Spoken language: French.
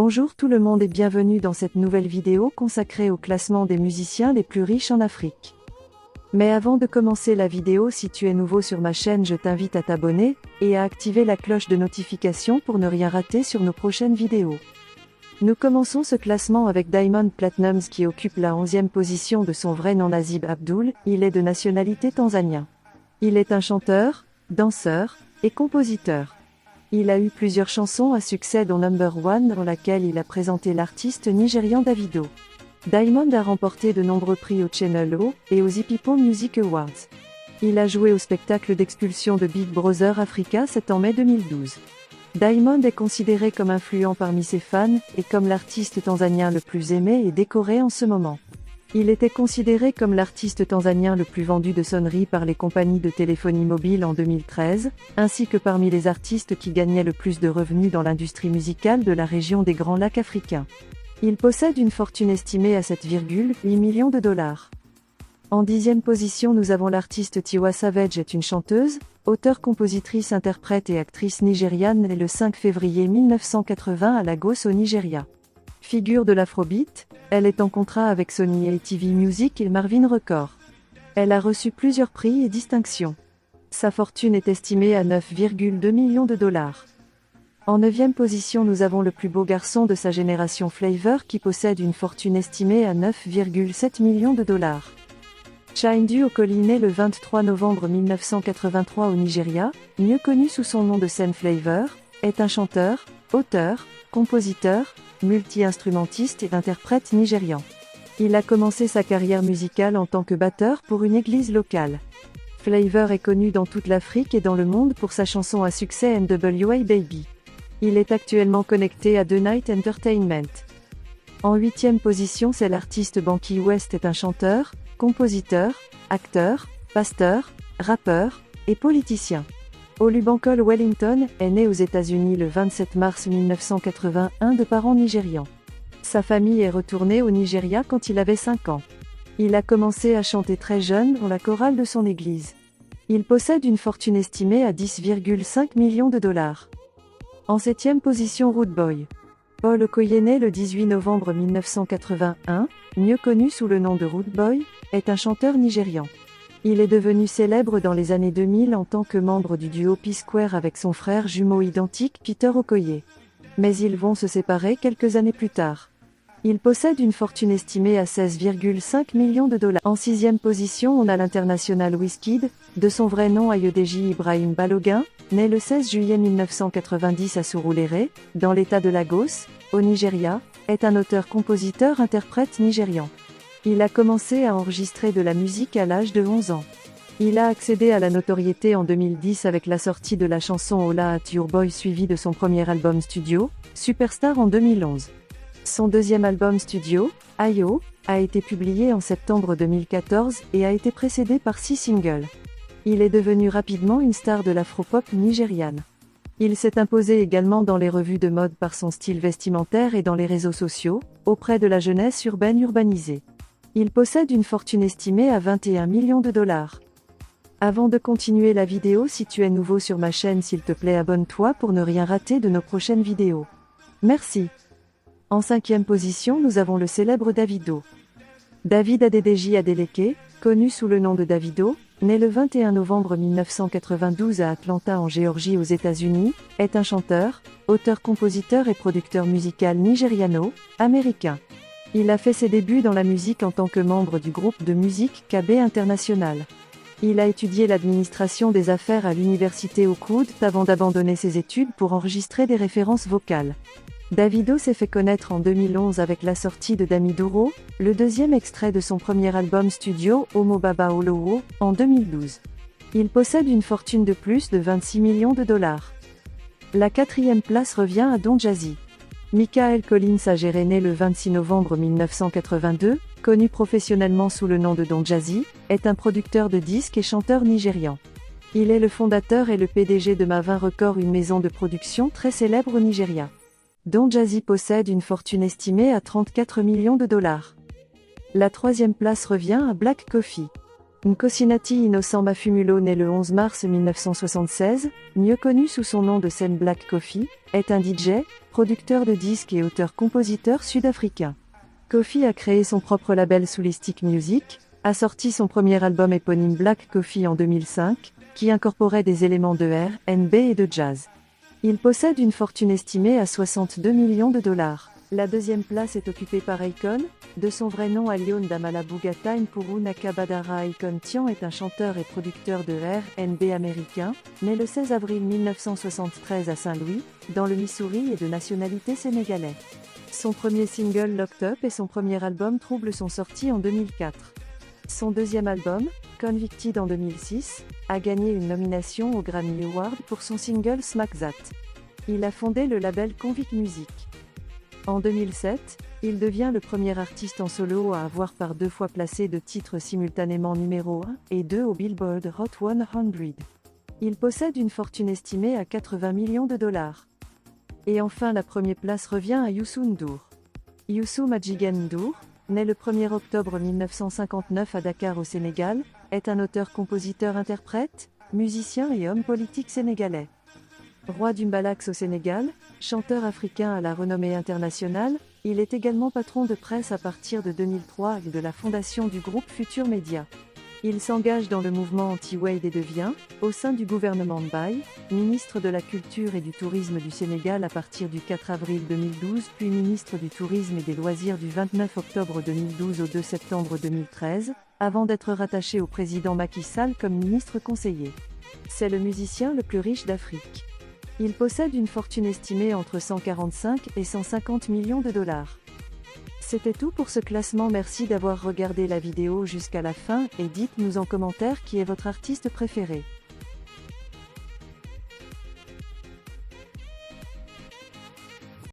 Bonjour tout le monde et bienvenue dans cette nouvelle vidéo consacrée au classement des musiciens les plus riches en Afrique. Mais avant de commencer la vidéo, si tu es nouveau sur ma chaîne, je t'invite à t'abonner et à activer la cloche de notification pour ne rien rater sur nos prochaines vidéos. Nous commençons ce classement avec Diamond Platnumz qui occupe la 11e position de son vrai nom Nasib Abdul. Il est de nationalité tanzanien. Il est un chanteur, danseur et compositeur. Il a eu plusieurs chansons à succès dont Number One dans laquelle il a présenté l'artiste nigérian Davido. Diamond a remporté de nombreux prix au Channel O et aux Ipipo Music Awards. Il a joué au spectacle d'expulsion de Big Brother Africa en mai 2012. Diamond est considéré comme influent parmi ses fans et comme l'artiste tanzanien le plus aimé et décoré en ce moment. Il était considéré comme l'artiste tanzanien le plus vendu de sonneries par les compagnies de téléphonie mobile en 2013, ainsi que parmi les artistes qui gagnaient le plus de revenus dans l'industrie musicale de la région des Grands Lacs africains. Il possède une fortune estimée à 7,8 millions de dollars. En 10e position, nous avons l'artiste Tiwa Savage est une chanteuse, auteure, compositrice, interprète et actrice nigériane née le 5 février 1980 à Lagos au Nigeria. Figure de l'afrobeat, elle est en contrat avec Sony ATV Music et Marvin Records. Elle a reçu plusieurs prix et distinctions. Sa fortune est estimée à 9,2 millions de dollars. En 9e position, nous avons le plus beau garçon de sa génération Flavor qui possède une fortune estimée à 9,7 millions de dollars. Chindu Okoli, né le 23 novembre 1983 au Nigeria, mieux connu sous son nom de scène Flavor, est un chanteur, auteur, compositeur, multi-instrumentiste et interprète nigérian. Il a commencé sa carrière musicale en tant que batteur pour une église locale. Flavor est connu dans toute l'Afrique et dans le monde pour sa chanson à succès NWA Baby. Il est actuellement connecté à The Night Entertainment. En 8e position, c'est l'artiste Banky West est un chanteur, compositeur, acteur, pasteur, rappeur et politicien. Olubankole Wellington est né aux États-Unis le 27 mars 1981 de parents nigérians. Sa famille est retournée au Nigeria quand il avait 5 ans. Il a commencé à chanter très jeune dans la chorale de son église. Il possède une fortune estimée à 10,5 millions de dollars. En 7e position, Rude Boy. Paul Okoye, né le 18 novembre 1981, mieux connu sous le nom de Rude Boy, est un chanteur nigérian. Il est devenu célèbre dans les années 2000 en tant que membre du duo P-Square avec son frère jumeau identique Peter Okoye. Mais ils vont se séparer quelques années plus tard. Il possède une fortune estimée à 16,5 millions de dollars. En 6e position, on a l'international Wizkid, de son vrai nom Ayodeji Ibrahim Balogun, né le 16 juillet 1990 à Surulere, dans l'état de Lagos, au Nigeria, est un auteur-compositeur-interprète nigérian. Il a commencé à enregistrer de la musique à l'âge de 11 ans. Il a accédé à la notoriété en 2010 avec la sortie de la chanson Holla at Your Boy suivie de son premier album studio, Superstar en 2011. Son deuxième album studio, Ayo, a été publié en septembre 2014 et a été précédé par 6 singles. Il est devenu rapidement une star de l'afropop nigériane. Il s'est imposé également dans les revues de mode par son style vestimentaire et dans les réseaux sociaux, auprès de la jeunesse urbaine urbanisée. Il possède une fortune estimée à 21 millions de dollars. Avant de continuer la vidéo, si tu es nouveau sur ma chaîne, s'il te plaît abonne-toi pour ne rien rater de nos prochaines vidéos. Merci. En 5e position, nous avons le célèbre Davido. David Adedeji Adeleke, connu sous le nom de Davido, né le 21 novembre 1992 à Atlanta en Géorgie aux États-Unis, est un chanteur, auteur-compositeur et producteur musical nigériano-américain. Il a fait ses débuts dans la musique en tant que membre du groupe de musique KB International. Il a étudié l'administration des affaires à l'université Oxford avant d'abandonner ses études pour enregistrer des références vocales. Davido s'est fait connaître en 2011 avec la sortie de Damiduro, le deuxième extrait de son premier album studio Omo Baba Olowo, en 2012. Il possède une fortune de plus de 26 millions de dollars. La 4e place revient à Don Jazzy. Michael Collins Agere, né le 26 novembre 1982, connu professionnellement sous le nom de Don Jazzy, est un producteur de disques et chanteur nigérian. Il est le fondateur et le PDG de Marvin Records, une maison de production très célèbre au Nigeria. Don Jazzy possède une fortune estimée à 34 millions de dollars. La 3e place revient à Black Coffee. Nkosinaty Innocent Mafumulo, né le 11 mars 1976, mieux connu sous son nom de scène Black Coffee, est un DJ, producteur de disques et auteur-compositeur sud-africain. Koffee a créé son propre label Soulistic Music, a sorti son premier album éponyme Black Coffee en 2005, qui incorporait des éléments de R&B et de jazz. Il possède une fortune estimée à 62 millions de dollars. La deuxième place est occupée par Akon, de son vrai nom Allione Damalabuga Time Puru Nakabadara. Akon Tian est un chanteur et producteur de R&B américain, né le 16 avril 1973 à Saint-Louis, dans le Missouri et de nationalité sénégalaise. Son premier single Locked Up et son premier album Trouble sont sortis en 2004. Son deuxième album, Convicted en 2006, a gagné une nomination au Grammy Award pour son single Smack That. Il a fondé le label Convict Music. En 2007, il devient le premier artiste en solo à avoir par deux fois placé de titres simultanément numéro 1 et 2 au Billboard Hot 100. Il possède une fortune estimée à 80 millions de dollars. Et enfin la première place revient à Youssou N'Dour. Youssou Madjiguène N'Dour, né le 1er octobre 1959 à Dakar au Sénégal, est un auteur-compositeur-interprète, musicien et homme politique sénégalais. Roi du mbalax au Sénégal, chanteur africain à la renommée internationale, il est également patron de presse à partir de 2003 et de la fondation du groupe Futur Média. Il s'engage dans le mouvement anti-Wade et devient, au sein du gouvernement Mbaye, ministre de la Culture et du Tourisme du Sénégal à partir du 4 avril 2012 puis ministre du Tourisme et des Loisirs du 29 octobre 2012 au 2 septembre 2013, avant d'être rattaché au président Macky Sall comme ministre conseiller. C'est le musicien le plus riche d'Afrique. Il possède une fortune estimée entre 145 et 150 millions de dollars. C'était tout pour ce classement, merci d'avoir regardé la vidéo jusqu'à la fin et dites-nous en commentaire qui est votre artiste préféré.